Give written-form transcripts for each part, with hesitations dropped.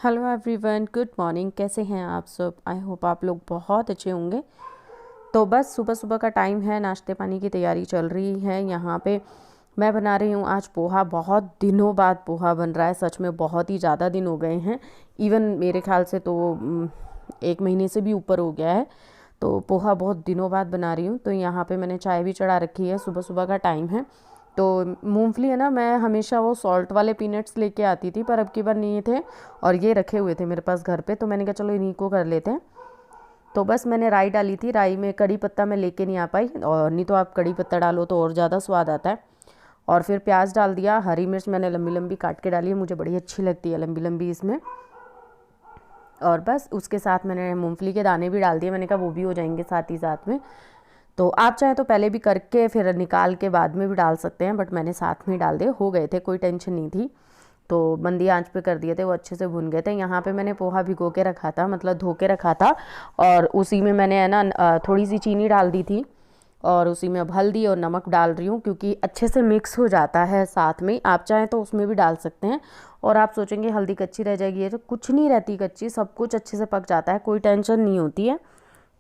Hello everyone, good morning. कैसे हैं आप सब? आई होप आप लोग बहुत अच्छे होंगे। तो बस सुबह सुबह का टाइम है, नाश्ते पानी की तैयारी चल रही है। यहाँ पे मैं बना रही हूँ आज पोहा। बहुत दिनों बाद पोहा बन रहा है, सच में बहुत ही ज़्यादा दिन हो गए हैं। इवन मेरे ख्याल से तो 1 महीने से भी ऊपर हो गया है। तो पोहा बहुत दिनों बाद बना रही हूँ। तो यहाँ पे मैंने चाय भी चढ़ा रखी है, सुबह सुबह का टाइम है। तो मूंगफली है ना, मैं हमेशा वो सॉल्ट वाले पीनट्स लेके आती थी, पर अब की बार नहीं थे और ये रखे हुए थे मेरे पास घर पे। तो मैंने कहा चलो इन्हीं को कर लेते हैं। तो बस मैंने राई डाली थी, राई में कड़ी पत्ता मैं लेके नहीं आ पाई, और नहीं तो आप कड़ी पत्ता डालो तो और ज़्यादा स्वाद आता है। और फिर प्याज डाल दिया, हरी मिर्च मैंने लंबी लंबी काट के डाली है, मुझे बड़ी अच्छी लगती है लंबी लंबी इसमें। और बस उसके साथ मैंने मूंगफली के दाने भी डाल दिए, मैंने कहा वो भी हो जाएंगे साथ ही साथ में। तो आप चाहें तो पहले भी करके फिर निकाल के बाद में भी डाल सकते हैं, बट मैंने साथ में ही डाल दिए, हो गए थे, कोई टेंशन नहीं थी। तो मंदी आंच पे कर दिए थे, वो अच्छे से भुन गए थे। यहाँ पे मैंने पोहा भिगो के रखा था, मतलब धो के रखा था, और उसी में मैंने है ना थोड़ी सी चीनी डाल दी थी, और उसी में अब हल्दी और नमक डाल रही हूँ, क्योंकि अच्छे से मिक्स हो जाता है साथ में। आप चाहें तो उसमें भी डाल सकते हैं। और आप सोचेंगे हल्दी कच्ची रह जाएगी, ये तो कुछ नहीं रहती कच्ची, सब कुछ अच्छे से पक जाता है, कोई टेंशन नहीं होती है।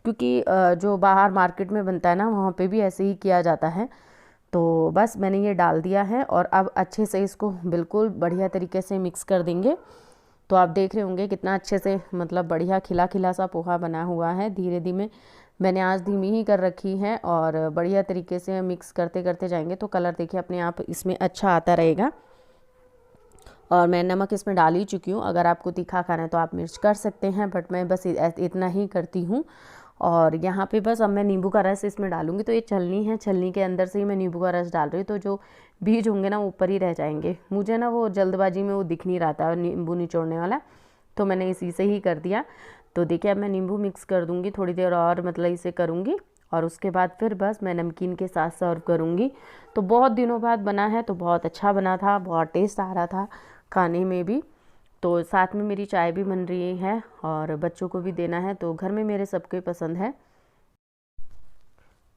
क्योंकि जो बाहर मार्केट में बनता है ना, वहाँ पे भी ऐसे ही किया जाता है। तो बस मैंने ये डाल दिया है, और अब अच्छे से इसको बिल्कुल बढ़िया तरीके से मिक्स कर देंगे। तो आप देख रहे होंगे कितना अच्छे से, मतलब बढ़िया खिला खिला सा पोहा बना हुआ है। धीरे धीरे मैंने आज धीमी ही कर रखी है, और बढ़िया तरीके से मिक्स करते करते जाएंगे तो कलर देखिए अपने आप इसमें अच्छा आता रहेगा। और मैं नमक इसमें डाल ही चुकी हूँ, अगर आपको तीखा खाना है तो आप मिर्च कर सकते हैं, बट मैं बस इतना ही करती हूँ। और यहाँ पे बस अब मैं नींबू का रस इसमें डालूंगी। तो ये छलनी है, छलनी के अंदर से ही मैं नींबू का रस डाल रही हूँ, तो जो बीज होंगे ना वो ऊपर ही रह जाएंगे। मुझे ना वो जल्दबाजी में वो दिख नहीं रहा था नींबू निचोड़ने वाला, तो मैंने इसी से ही कर दिया। तो देखिए अब मैं नींबू मिक्स कर दूँगी, थोड़ी देर और मतलब इसे करूँगी, और उसके बाद फिर बस मैं नमकीन के साथ सर्व करूँगी। तो बहुत दिनों बाद बना है, तो बहुत अच्छा बना था, बहुत टेस्ट आ रहा था खाने में भी। तो साथ में मेरी चाय भी बन रही है, और बच्चों को भी देना है, तो घर में मेरे सबके पसंद है।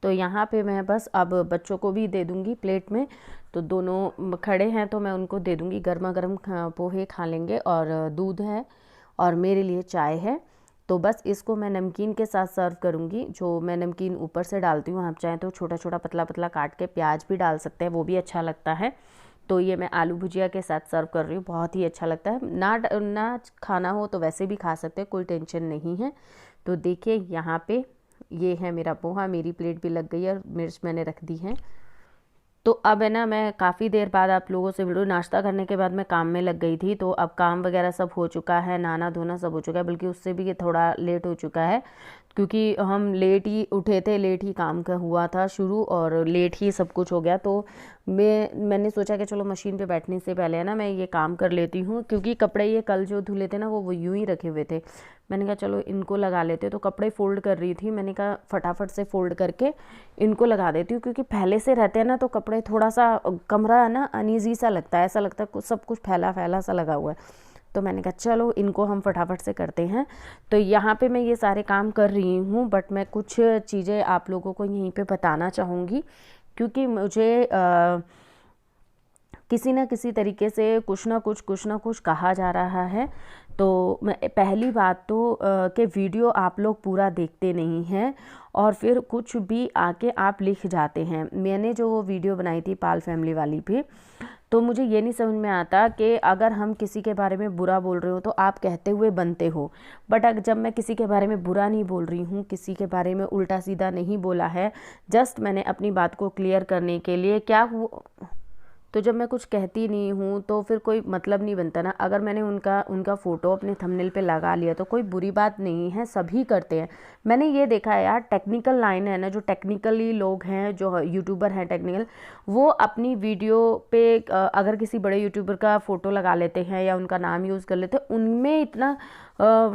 तो यहाँ पे मैं बस अब बच्चों को भी दे दूँगी प्लेट में। तो दोनों खड़े हैं तो मैं उनको दे दूँगी, गर्मा गर्म पोहे खा लेंगे, और दूध है और मेरे लिए चाय है। तो बस इसको मैं नमकीन के साथ सर्व करूँगी। जो मैं नमकीन ऊपर से डालती हूँ, आप चाहें तो छोटा छोटा पतला पतला काट के प्याज भी डाल सकते हैं, वो भी अच्छा लगता है। तो ये मैं आलू भुजिया के साथ सर्व कर रही हूँ, बहुत ही अच्छा लगता है। ना खाना हो तो वैसे भी खा सकते हैं, कोई टेंशन नहीं है। तो देखिए यहाँ पे ये है मेरा पोहा, मेरी प्लेट भी लग गई है, और मिर्च मैंने रख दी है। तो अब है ना, मैं काफ़ी देर बाद आप लोगों से मिलूँ। नाश्ता करने के बाद मैं काम में लग गई थी, तो अब काम वगैरह सब हो चुका है, नहाना धोना सब हो चुका है, बल्कि उससे भी ये थोड़ा लेट हो चुका है, क्योंकि हम लेट ही उठे थे, लेट ही काम का हुआ था शुरू, और लेट ही सब कुछ हो गया। तो मैंने सोचा कि चलो मशीन पे बैठने से पहले है ना मैं ये काम कर लेती हूँ, क्योंकि कपड़े ये कल जो धुले थे ना वो यूं ही रखे हुए थे। मैंने कहा चलो इनको लगा लेते। तो कपड़े फोल्ड कर रही थी, मैंने कहा फटाफट से फोल्ड करके इनको लगा देती हूँ, क्योंकि पहले से रहते हैं ना तो कपड़े थोड़ा सा कमरा है ना अनईजी सा लगता है, ऐसा लगता है कुछ सब कुछ फैला फैला सा लगा हुआ है। तो मैंने कहा चलो इनको हम फटाफट से करते हैं। तो यहाँ पे मैं ये सारे काम कर रही हूँ, बट मैं कुछ चीज़ें आप लोगों को यहीं पे बताना चाहूँगी, क्योंकि मुझे किसी न किसी तरीके से कुछ ना कुछ कहा जा रहा है। तो मैं पहली बात तो कि वीडियो आप लोग पूरा देखते नहीं हैं, और फिर कुछ भी आके आप लिख जाते हैं। मैंने जो वो वीडियो बनाई थी पाल फैमिली वाली पे, तो मुझे ये नहीं समझ में आता कि अगर हम किसी के बारे में बुरा बोल रहे हो तो आप कहते हुए बनते हो, बट अगर जब मैं किसी के बारे में बुरा नहीं बोल रही हूँ, किसी के बारे में उल्टा सीधा नहीं बोला है, जस्ट मैंने अपनी बात को क्लियर करने के लिए क्या हुआ। तो जब मैं कुछ कहती नहीं हूँ तो फिर कोई मतलब नहीं बनता ना। अगर मैंने उनका फ़ोटो अपने थंबनेल पे लगा लिया तो कोई बुरी बात नहीं है, सभी करते हैं। मैंने ये देखा है यार, टेक्निकल लाइन है ना, जो टेक्निकली लोग हैं, जो यूट्यूबर हैं टेक्निकल, वो अपनी वीडियो पे अगर किसी बड़े यूट्यूबर का फ़ोटो लगा लेते हैं या उनका नाम यूज़ कर लेते हैं, उनमें इतना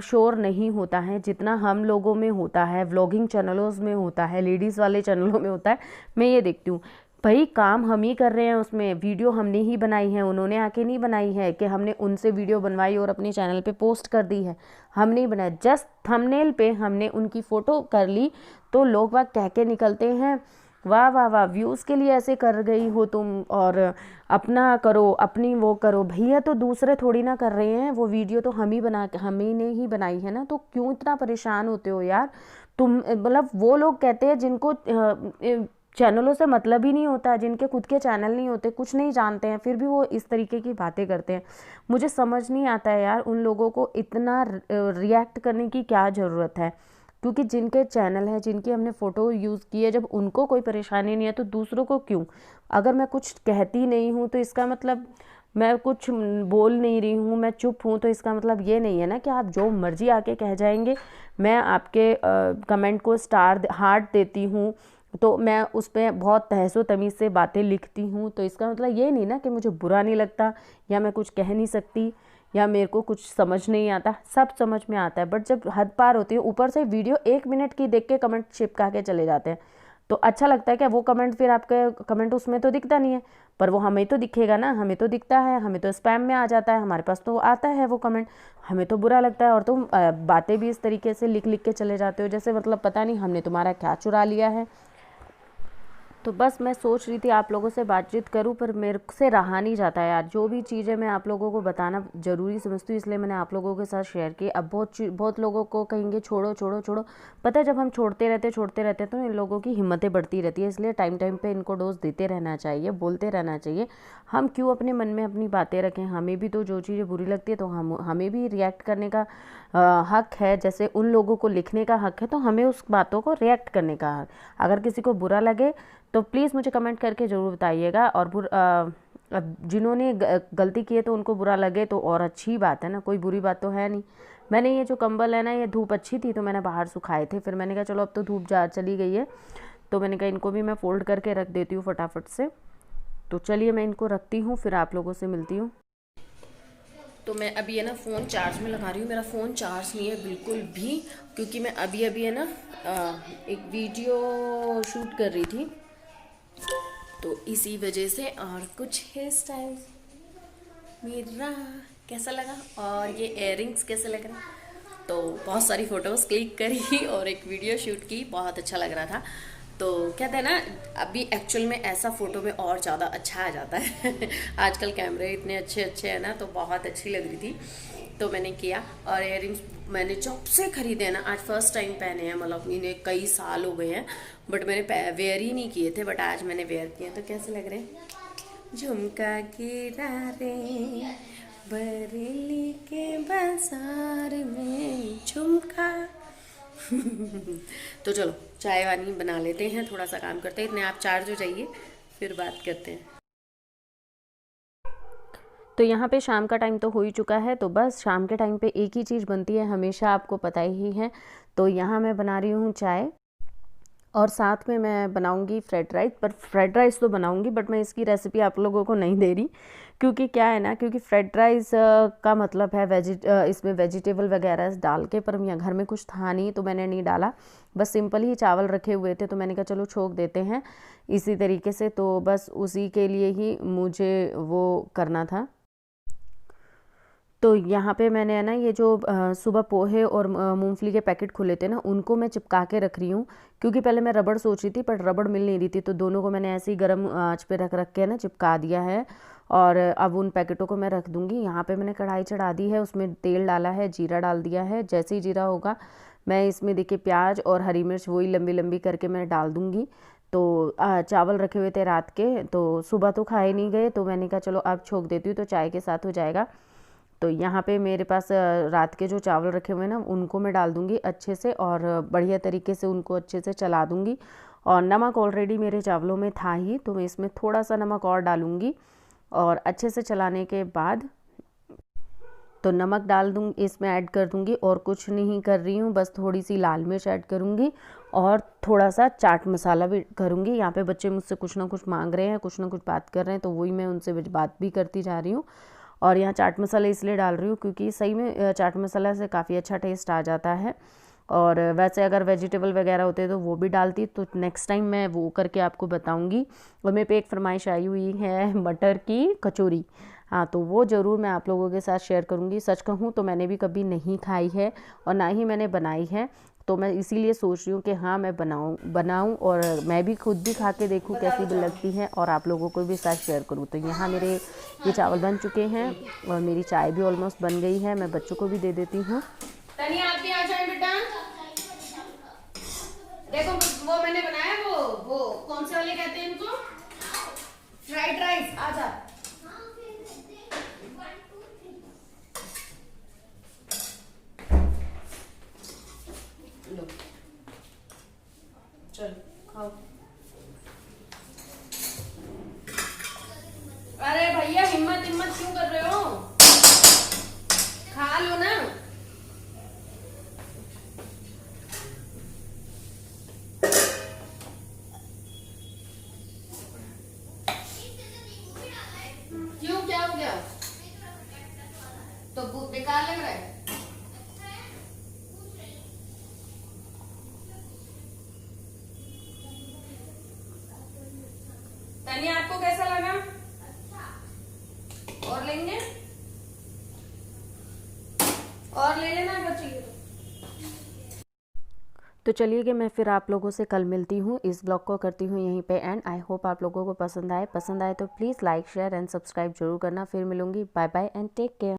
शोर नहीं होता है जितना हम लोगों में होता है, व्लॉगिंग चैनलों में होता है, लेडीज़ वाले चैनलों में होता है। मैं ये देखती हूँ, भाई काम हम ही कर रहे हैं, उसमें वीडियो हमने ही बनाई है, उन्होंने आके नहीं बनाई है कि हमने उनसे वीडियो बनवाई और अपने चैनल पे पोस्ट कर दी है। हम नहीं बनाया, जस्ट थंबनेल पे हमने उनकी फ़ोटो कर ली, तो लोग बाग कह के निकलते हैं वाह वाह वाह, व्यूज़ के लिए ऐसे कर गई हो तुम, और अपना करो, अपनी वो करो भैया, तो दूसरे थोड़ी ना कर रहे हैं, वो वीडियो तो हम ही ने ही बनाई है ना, तो क्यों इतना परेशान होते हो यार तुम। मतलब वो लोग कहते हैं जिनको चैनलों से मतलब ही नहीं होता, जिनके खुद के चैनल नहीं होते, कुछ नहीं जानते हैं, फिर भी वो इस तरीके की बातें करते हैं। मुझे समझ नहीं आता है यार, उन लोगों को इतना रिएक्ट करने की क्या ज़रूरत है, क्योंकि जिनके चैनल है, जिनकी हमने फ़ोटो यूज़ की है, जब उनको कोई परेशानी नहीं है तो दूसरों को क्यों। अगर मैं कुछ कहती नहीं हूँ तो इसका मतलब, मैं कुछ बोल नहीं रही हूँ, मैं चुप हूँ, तो इसका मतलब ये नहीं है ना कि आप जो मर्जी आके कह जाएंगे। मैं आपके कमेंट को स्टार हार्ट देती हूँ, तो मैं उस पर बहुत तहसो तमीज़ से बातें लिखती हूँ, तो इसका मतलब ये नहीं ना कि मुझे बुरा नहीं लगता, या मैं कुछ कह नहीं सकती, या मेरे को कुछ समझ नहीं आता। सब समझ में आता है, बट जब हद पार होती है, ऊपर से वीडियो 1 मिनट की देख के कमेंट चिपका के चले जाते हैं, तो अच्छा लगता है क्या वो कमेंट? फिर आपका कमेंट उसमें तो दिखता नहीं है, पर वो हमें तो दिखेगा ना, हमें तो दिखता है, हमें तो स्पैम में आ जाता है, हमारे पास तो आता है वो कमेंट, हमें तो बुरा लगता है। और तुम बातें भी इस तरीके से लिख लिख के चले जाते हो, जैसे मतलब पता नहीं हमने तुम्हारा क्या चुरा लिया है। तो बस मैं सोच रही थी आप लोगों से बातचीत करूं, पर मेरे से रहा नहीं जाता यार, जो भी चीज़ें मैं आप लोगों को बताना ज़रूरी समझती हूँ, इसलिए मैंने आप लोगों के साथ शेयर की। अब बहुत लोगों को कहेंगे छोड़ो छोड़ो छोड़ो, पता है जब हम छोड़ते रहते हैं तो इन लोगों की हिम्मतें बढ़ती रहती है, इसलिए टाइम टाइम पे इनको डोज देते रहना चाहिए, बोलते रहना चाहिए। हम क्यों अपने मन में अपनी बातें रखें, हमें भी तो जो चीज़ें बुरी लगती है तो हमें भी रिएक्ट करने का हक है, जैसे उन लोगों को लिखने का हक है, तो हमें उस बातों को रिएक्ट करने का हक। अगर किसी को बुरा लगे तो प्लीज़ मुझे कमेंट करके ज़रूर बताइएगा, और अब जिन्होंने गलती की है तो उनको बुरा लगे तो और अच्छी बात है ना, कोई बुरी बात तो है नहीं। मैंने ये जो कंबल है ना, ये धूप अच्छी थी तो मैंने बाहर सुखाए थे, फिर मैंने कहा चलो अब तो धूप जा चली गई है, तो मैंने कहा इनको भी मैं फ़ोल्ड करके रख देती हूँ फटाफट से। तो चलिए मैं इनको रखती हूँ, फिर आप लोगों से मिलती हूँ। तो मैं अभी है ना फ़ोन चार्ज में लगा रही हूँ, मेरा फ़ोन चार्ज नहीं है बिल्कुल भी, क्योंकि मैं अभी अभी है ना एक वीडियो शूट कर रही थी, तो इसी वजह से। और कुछ हेयर स्टाइल मेरा कैसा लगा, और ये इयररिंग्स कैसे लग रहा है, तो बहुत सारी फ़ोटोज़ क्लिक करी और एक वीडियो शूट की, बहुत अच्छा लग रहा था। तो कहते हैं ना, अभी एक्चुअल में ऐसा फ़ोटो में और ज़्यादा अच्छा आ जाता है आजकल कैमरे इतने अच्छे अच्छे हैं ना, तो बहुत अच्छी लग रही थी, तो मैंने किया। और इयररिंग्स मैंने जब से ख़रीदे हैं ना, आज फर्स्ट टाइम पहने हैं, मतलब इन्हें कई साल हो गए हैं, बट मैंने वेयर ही नहीं किए थे, बट आज मैंने वेयर किए। तो कैसे लग रहे हैं? झुमका गिरा रे बरेली के बाजार में झुमका तो चलो चाय वानी बना लेते हैं, थोड़ा सा काम करते हैं, इतने आप चार्ज हो जाइए, फिर बात करते हैं। तो यहाँ पे शाम का टाइम तो हो ही चुका है, तो बस शाम के टाइम पे एक ही चीज़ बनती है हमेशा, आपको पता ही है। तो यहाँ मैं बना रही हूँ चाय, और साथ में मैं बनाऊंगी फ्राइड राइस। पर फ्राइड राइस तो बनाऊंगी, बट मैं इसकी रेसिपी आप लोगों को नहीं दे रही, क्योंकि क्या है ना, क्योंकि फ्राइड राइस का मतलब है इसमें वेजिटेबल वगैरह डाल के, पर यहाँ घर में कुछ था नहीं तो मैंने नहीं डाला, बस सिंपल ही चावल रखे हुए थे, तो मैंने कहा चलो छोक देते हैं इसी तरीके से, तो बस उसी के लिए ही मुझे वो करना था। तो यहाँ पे मैंने है ना ये जो सुबह पोहे और मूंगफली के पैकेट खुले थे ना, उनको मैं चिपका के रख रही हूँ, क्योंकि पहले मैं रबड़ सोच रही थी पर रबड़ मिल नहीं रही थी, तो दोनों को मैंने ऐसे ही गर्म आंच पे रख रख के ना चिपका दिया है। और अब उन पैकेटों को मैं रख दूँगी। यहाँ पे मैंने कढ़ाई चढ़ा दी है, उसमें तेल डाला है, जीरा डाल दिया है। जैसे ही जीरा होगा मैं इसमें देखिए प्याज और हरी मिर्च वही लंबी लंबी करके मैं डाल दूँगी। तो चावल रखे हुए थे रात के, तो सुबह तो खाए नहीं गए, तो मैंने कहा चलो अब छोक देती हूँ तो चाय के साथ हो जाएगा। तो यहाँ पे मेरे पास रात के जो चावल रखे हुए हैं ना, उनको मैं डाल दूँगी अच्छे से, और बढ़िया तरीके से उनको अच्छे से चला दूँगी। और नमक ऑलरेडी मेरे चावलों में था ही, तो मैं इसमें थोड़ा सा नमक और डालूँगी, और अच्छे से चलाने के बाद तो नमक डाल दूँगी, इसमें ऐड कर दूँगी, और कुछ नहीं कर रही हूँ, बस थोड़ी सी लाल मिर्च ऐड करूँगी, और थोड़ा सा चाट मसाला भी करूँगी। यहाँ पे बच्चे मुझसे कुछ ना कुछ मांग रहे हैं, कुछ ना कुछ बात कर रहे हैं, तो वही मैं उनसे बात भी करती जा रही हूँ। और यहाँ चाट मसाला इसलिए डाल रही हूँ क्योंकि सही में चाट मसाला से काफ़ी अच्छा टेस्ट आ जाता है। और वैसे अगर वेजिटेबल वगैरह होते तो वो भी डालती, तो नेक्स्ट टाइम मैं वो करके आपको बताऊँगी। और मेरे पे एक फरमाइश आई हुई है मटर की कचौरी, हाँ, तो वो ज़रूर मैं आप लोगों के साथ शेयर करूँगी। सच कहूँ तो मैंने भी कभी नहीं खाई है और ना ही मैंने बनाई है, तो मैं इसीलिए सोच रही हूँ कि हाँ मैं बनाऊँ और मैं भी खुद भी खा के देखूँ कैसी भी लगती है और आप लोगों को भी साथ शेयर करूँ। तो यहाँ मेरे ये चावल बन चुके हैं और मेरी चाय भी ऑलमोस्ट बन गई है। मैं बच्चों को भी दे देती हूँ। तनिया आप भी आ जाए बेटा। देखो वो मैंने बनाया, वो कौन से वाले कहते हैं इनको, फ्राइड राइस। आजा लो, चल खाओ। अरे भैया हिम्मत हिम्मत क्यों कर रहे हो, खा लो ना। क्यों, क्या हो गया? तो बेकार लग रहा है। तनिया आपको कैसा लगा? और लेंगे, और ले लेना अगर चाहिए तो चलिए कि मैं फिर आप लोगों से कल मिलती हूँ। इस ब्लॉग को करती हूँ यहीं पे एंड। आई होप आप लोगों को पसंद आए तो please like share and subscribe जरूर करना। फिर मिलूंगी। Bye bye and take care.